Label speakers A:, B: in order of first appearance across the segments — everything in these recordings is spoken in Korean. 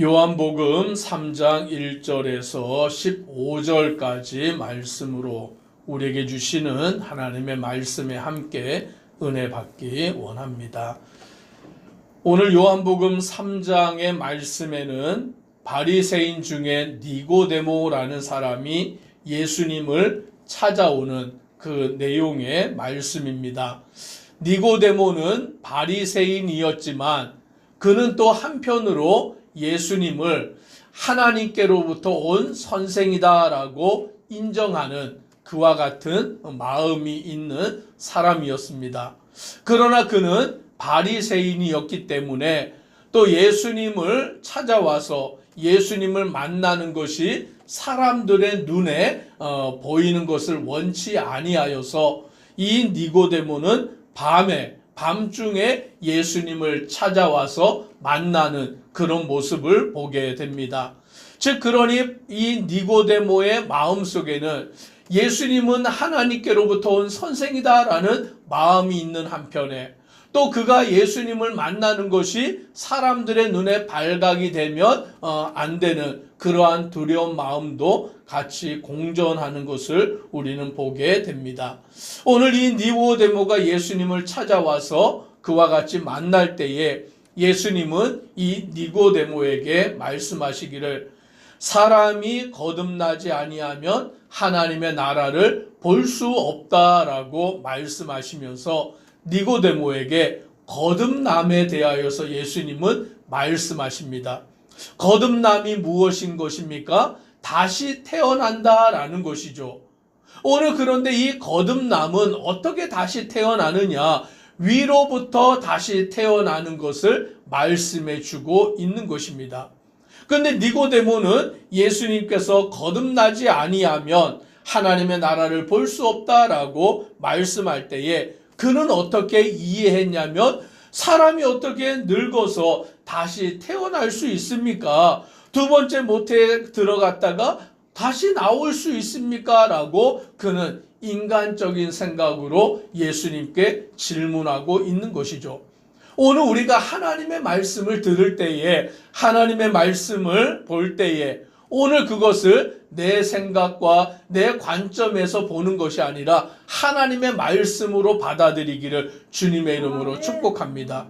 A: 요한복음 3장 1절에서 15절까지 말씀으로 우리에게 주시는 하나님의 말씀에 함께 은혜 받기 원합니다. 오늘 요한복음 3장의 말씀에는 바리새인 중에 니고데모라는 사람이 예수님을 찾아오는 그 내용의 말씀입니다. 니고데모는 바리새인이었지만 그는 또 한편으로 예수님을 하나님께로부터 온 선생이다라고 인정하는 그와 같은 마음이 있는 사람이었습니다. 그러나 그는 바리새인이었기 때문에 또 예수님을 찾아와서 예수님을 만나는 것이 사람들의 눈에 보이는 것을 원치 아니하여서 이 니고데모는 밤중에 예수님을 찾아와서 만나는 그런 모습을 보게 됩니다. 즉 그러니 이 니고데모의 마음속에는 예수님은 하나님께로부터 온 선생이다라는 마음이 있는 한편에 또 그가 예수님을 만나는 것이 사람들의 눈에 발각이 되면 안 되는 그러한 두려운 마음도 같이 공존하는 것을 우리는 보게 됩니다. 오늘 이 니고데모가 예수님을 찾아와서 그와 같이 만날 때에 예수님은 이 니고데모에게 말씀하시기를 사람이 거듭나지 아니하면 하나님의 나라를 볼 수 없다라고 말씀하시면서 니고데모에게 거듭남에 대하여서 예수님은 말씀하십니다. 거듭남이 무엇인 것입니까? 다시 태어난다라는 것이죠. 오늘 그런데 이 거듭남은 어떻게 다시 태어나느냐? 위로부터 다시 태어나는 것을 말씀해 주고 있는 것입니다. 그런데 니고데모는 예수님께서 거듭나지 아니하면 하나님의 나라를 볼 수 없다라고 말씀할 때에 그는 어떻게 이해했냐면 사람이 어떻게 늙어서 다시 태어날 수 있습니까? 두 번째 모태에 들어갔다가 다시 나올 수 있습니까? 라고 그는 인간적인 생각으로 예수님께 질문하고 있는 것이죠. 오늘 우리가 하나님의 말씀을 들을 때에 하나님의 말씀을 볼 때에 오늘 그것을 내 생각과 내 관점에서 보는 것이 아니라 하나님의 말씀으로 받아들이기를 주님의 이름으로 축복합니다.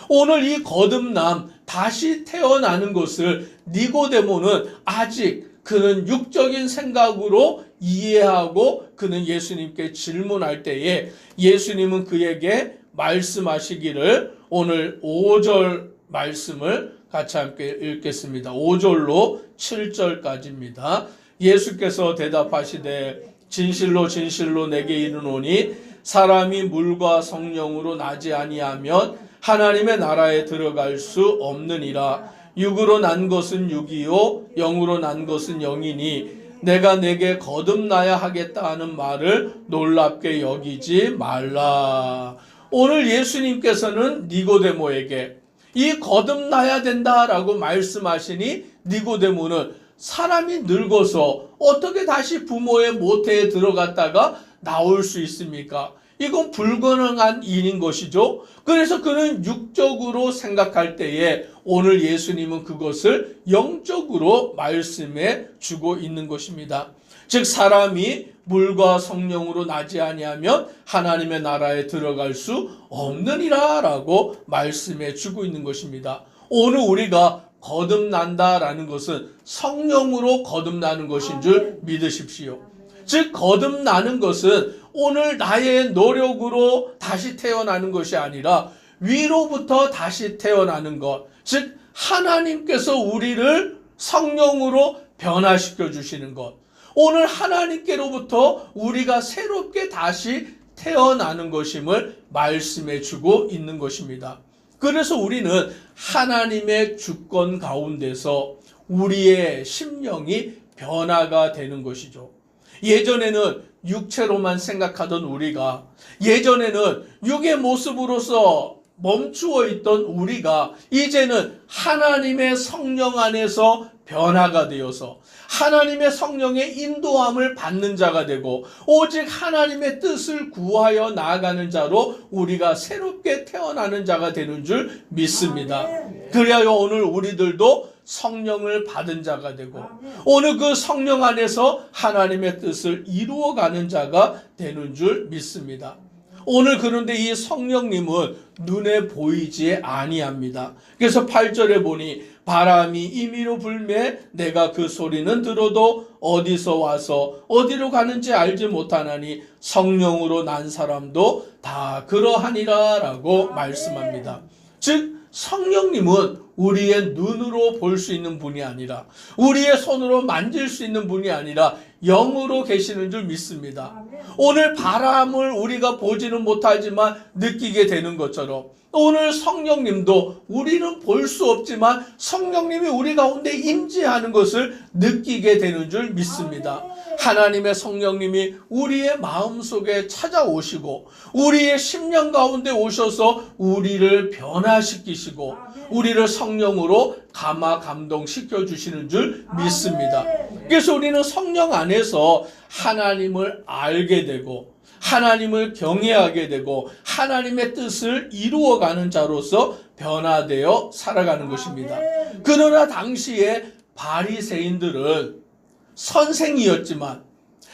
A: 오늘 이 거듭남, 다시 태어나는 것을 니고데모는 아직 그는 육적인 생각으로 이해하고 그는 예수님께 질문할 때에 예수님은 그에게 말씀하시기를 오늘 5절 말씀을 같이 함께 읽겠습니다. 5절로 7절까지입니다. 예수께서 대답하시되 진실로 진실로 내게 이르노니 사람이 물과 성령으로 나지 아니하면 하나님의 나라에 들어갈 수 없느니라. 육으로 난 것은 육이요 영으로 난 것은 영이니 내가 내게 거듭나야 하겠다 하는 말을 놀랍게 여기지 말라. 오늘 예수님께서는 니고데모에게 이 거듭나야 된다라고 말씀하시니 니고데모는 사람이 늙어서 어떻게 다시 부모의 모태에 들어갔다가 나올 수 있습니까? 이건 불가능한 일인 것이죠. 그래서 그는 육적으로 생각할 때에 오늘 예수님은 그것을 영적으로 말씀해 주고 있는 것입니다. 즉 사람이 물과 성령으로 나지 아니하면 하나님의 나라에 들어갈 수 없느니라 라고 말씀해 주고 있는 것입니다. 오늘 우리가 거듭난다라는 것은 성령으로 거듭나는 것인 줄 믿으십시오. 즉 거듭나는 것은 오늘 나의 노력으로 다시 태어나는 것이 아니라 위로부터 다시 태어나는 것. 즉 하나님께서 우리를 성령으로 변화시켜 주시는 것. 오늘 하나님께로부터 우리가 새롭게 다시 태어나는 것임을 말씀해 주고 있는 것입니다. 그래서 우리는 하나님의 주권 가운데서 우리의 심령이 변화가 되는 것이죠. 예전에는 육체로만 생각하던 우리가, 예전에는 육의 모습으로서 멈추어 있던 우리가 이제는 하나님의 성령 안에서 변화가 되어서 하나님의 성령의 인도함을 받는 자가 되고 오직 하나님의 뜻을 구하여 나아가는 자로 우리가 새롭게 태어나는 자가 되는 줄 믿습니다. 그리하여 오늘 우리들도 성령을 받은 자가 되고 오늘 그 성령 안에서 하나님의 뜻을 이루어가는 자가 되는 줄 믿습니다. 오늘 그런데 이 성령님은 눈에 보이지 아니합니다. 그래서 8절에 보니 바람이 임의로 불매 내가 그 소리는 들어도 어디서 와서 어디로 가는지 알지 못하나니 성령으로 난 사람도 다 그러하니라 라고 말씀합니다. 즉 성령님은 우리의 눈으로 볼 수 있는 분이 아니라 우리의 손으로 만질 수 있는 분이 아니라 영으로 계시는 줄 믿습니다. 오늘 바람을 우리가 보지는 못하지만 느끼게 되는 것처럼 오늘 성령님도 우리는 볼 수 없지만 성령님이 우리 가운데 임재하는 것을 느끼게 되는 줄 믿습니다. 하나님의 성령님이 우리의 마음속에 찾아오시고 우리의 심령 가운데 오셔서 우리를 변화시키시고 우리를 성령으로 감화 감동시켜 주시는 줄 믿습니다. 그래서 우리는 성령 안에서 하나님을 알게 되고 하나님을 경외하게 되고 하나님의 뜻을 이루어가는 자로서 변화되어 살아가는 것입니다. 그러나 당시에 바리새인들은 선생이었지만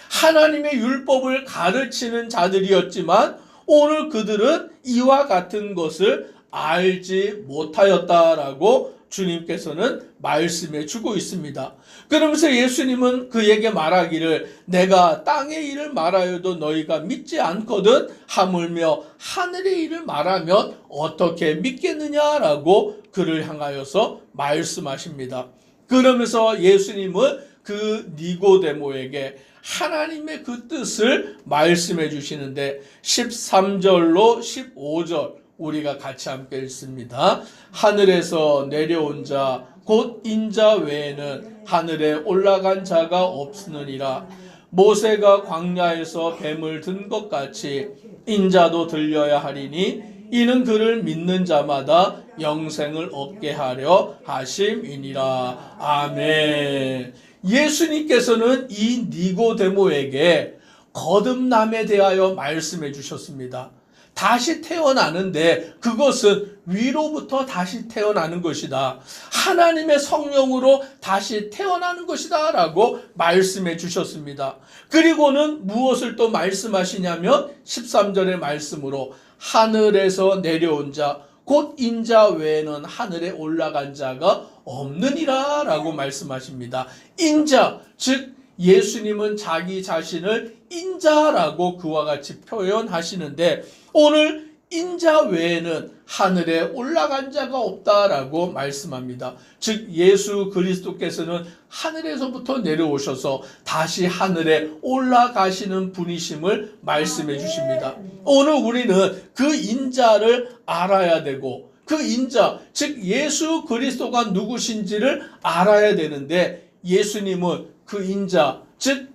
A: 하나님의 율법을 가르치는 자들이었지만 오늘 그들은 이와 같은 것을 알지 못하였다라고 주님께서는 말씀해 주고 있습니다. 그러면서 예수님은 그에게 말하기를 내가 땅의 일을 말하여도 너희가 믿지 않거든 하물며 하늘의 일을 말하면 어떻게 믿겠느냐라고 그를 향하여서 말씀하십니다. 그러면서 예수님은 그 니고데모에게 하나님의 그 뜻을 말씀해 주시는데 13절로 15절 우리가 같이 함께 읽습니다. 하늘에서 내려온 자 곧 인자 외에는 하늘에 올라간 자가 없으니라. 모세가 광야에서 뱀을 든 것 같이 인자도 들려야 하리니 이는 그를 믿는 자마다 영생을 얻게 하려 하심이니라. 아멘. 예수님께서는 이 니고데모에게 거듭남에 대하여 말씀해 주셨습니다. 다시 태어나는데 그것은 위로부터 다시 태어나는 것이다. 하나님의 성령으로 다시 태어나는 것이다 라고 말씀해 주셨습니다. 그리고는 무엇을 또 말씀하시냐면 13절의 말씀으로 하늘에서 내려온 자 곧 인자 외에는 하늘에 올라간 자가 없느니라 라고 말씀하십니다. 인자, 즉 예수님은 자기 자신을 인자라고 그와 같이 표현하시는데 오늘 인자 외에는 하늘에 올라간 자가 없다라고 말씀합니다. 즉 예수 그리스도께서는 하늘에서부터 내려오셔서 다시 하늘에 올라가시는 분이심을 말씀해 주십니다. 오늘 우리는 그 인자를 알아야 되고 그 인자, 즉 예수 그리스도가 누구신지를 알아야 되는데 예수님은 그 인자, 즉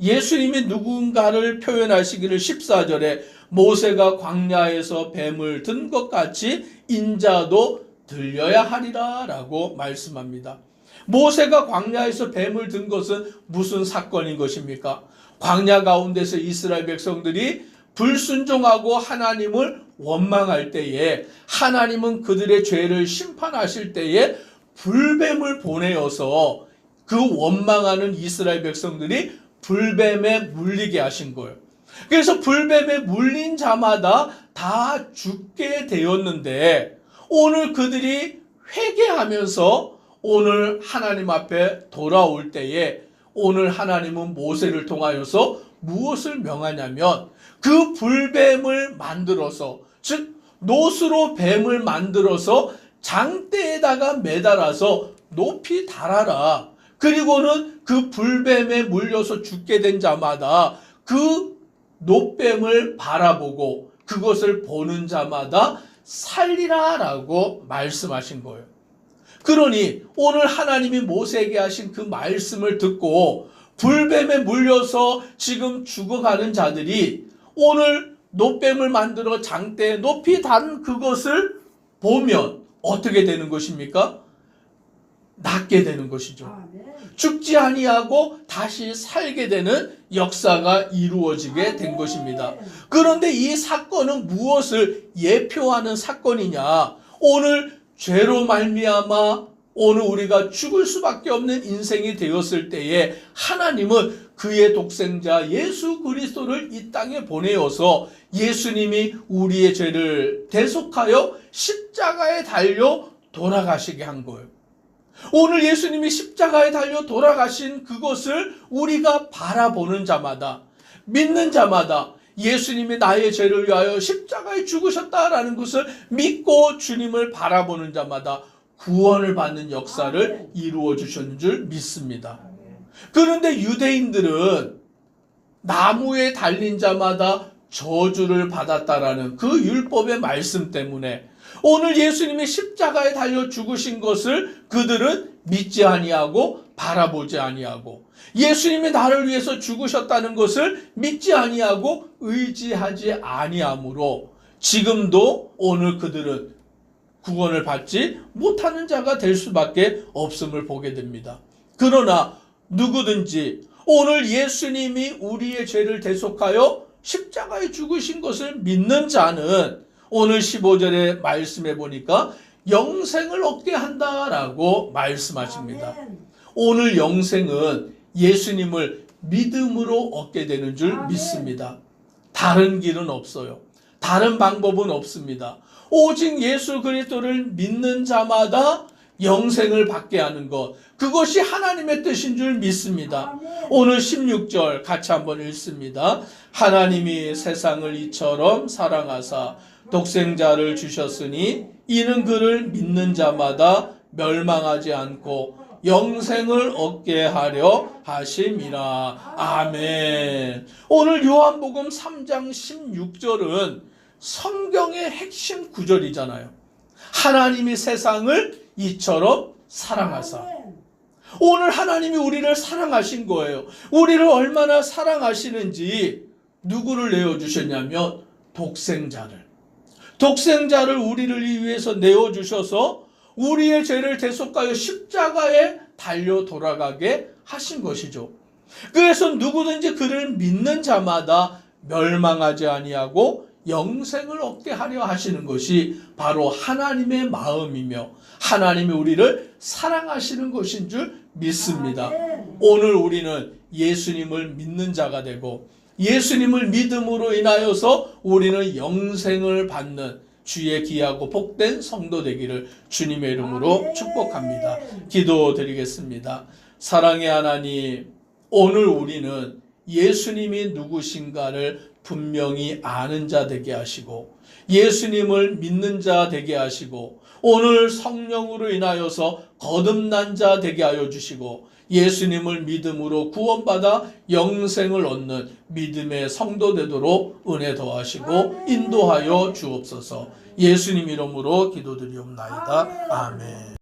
A: 예수님이 누군가를 표현하시기를 14절에 모세가 광야에서 뱀을 든 것 같이 인자도 들려야 하리라 라고 말씀합니다. 모세가 광야에서 뱀을 든 것은 무슨 사건인 것입니까? 광야 가운데서 이스라엘 백성들이 불순종하고 하나님을 원망할 때에 하나님은 그들의 죄를 심판하실 때에 불뱀을 보내어서 그 원망하는 이스라엘 백성들이 불뱀에 물리게 하신 거예요. 그래서 불뱀에 물린 자마다 다 죽게 되었는데 오늘 그들이 회개하면서 오늘 하나님 앞에 돌아올 때에 오늘 하나님은 모세를 통하여서 무엇을 명하냐면 그 불뱀을 만들어서 즉 노스로 뱀을 만들어서 장대에다가 매달아서 높이 달아라. 그리고는 그 불뱀에 물려서 죽게 된 자마다 그 노뱀을 바라보고 그것을 보는 자마다 살리라 라고 말씀하신 거예요. 그러니 오늘 하나님이 모세에게 하신 그 말씀을 듣고 불뱀에 물려서 지금 죽어가는 자들이 오늘 노뱀을 만들어 장대에 높이 단 그것을 보면 어떻게 되는 것입니까? 낫게 되는 것이죠. 죽지 아니하고 다시 살게 되는 역사가 이루어지게 된 것입니다. 그런데 이 사건은 무엇을 예표하는 사건이냐? 오늘 죄로 말미암아 오늘 우리가 죽을 수밖에 없는 인생이 되었을 때에 하나님은 그의 독생자 예수 그리스도를 이 땅에 보내어서 예수님이 우리의 죄를 대속하여 십자가에 달려 돌아가시게 한 거예요. 오늘 예수님이 십자가에 달려 돌아가신 그것을 우리가 바라보는 자마다, 믿는 자마다 예수님이 나의 죄를 위하여 십자가에 죽으셨다라는 것을 믿고 주님을 바라보는 자마다 구원을 받는 역사를 이루어 주셨는 줄 믿습니다. 그런데 유대인들은 나무에 달린 자마다 저주를 받았다라는 그 율법의 말씀 때문에 오늘 예수님이 십자가에 달려 죽으신 것을 그들은 믿지 아니하고 바라보지 아니하고, 예수님이 나를 위해서 죽으셨다는 것을 믿지 아니하고 의지하지 아니하므로 지금도 오늘 그들은 구원을 받지 못하는 자가 될 수밖에 없음을 보게 됩니다. 그러나 누구든지 오늘 예수님이 우리의 죄를 대속하여 십자가에 죽으신 것을 믿는 자는 오늘 15절의 말씀에 보니까 영생을 얻게 한다라고 말씀하십니다. 오늘 영생은 예수님을 믿음으로 얻게 되는 줄 믿습니다. 다른 길은 없어요. 다른 방법은 없습니다. 오직 예수 그리스도를 믿는 자마다 영생을 받게 하는 것, 그것이 하나님의 뜻인 줄 믿습니다. 오늘 16절 같이 한번 읽습니다. 하나님이 세상을 이처럼 사랑하사 독생자를 주셨으니 이는 그를 믿는 자마다 멸망하지 않고 영생을 얻게 하려 하심이라. 아멘. 오늘 요한복음 3장 16절은 성경의 핵심 구절이잖아요. 하나님이 세상을 이처럼 사랑하사. 오늘 하나님이 우리를 사랑하신 거예요. 우리를 얼마나 사랑하시는지 누구를 내어주셨냐면 독생자를 우리를 위해서 내어주셔서 우리의 죄를 대속하여 십자가에 달려 돌아가게 하신 것이죠. 그래서 누구든지 그를 믿는 자마다 멸망하지 아니하고 영생을 얻게 하려 하시는 것이 바로 하나님의 마음이며 하나님이 우리를 사랑하시는 것인 줄 믿습니다. 오늘 우리는 예수님을 믿는 자가 되고 예수님을 믿음으로 인하여서 우리는 영생을 받는 주의 귀하고 복된 성도 되기를 주님의 이름으로 축복합니다. 기도드리겠습니다. 사랑의 하나님, 오늘 우리는 예수님이 누구신가를 분명히 아는 자 되게 하시고 예수님을 믿는 자 되게 하시고 오늘 성령으로 인하여서 거듭난 자 되게 하여 주시고 예수님을 믿음으로 구원받아 영생을 얻는 믿음의 성도 되도록 은혜 더하시고 인도하여 주옵소서. 예수님 이름으로 기도드리옵나이다. 아멘.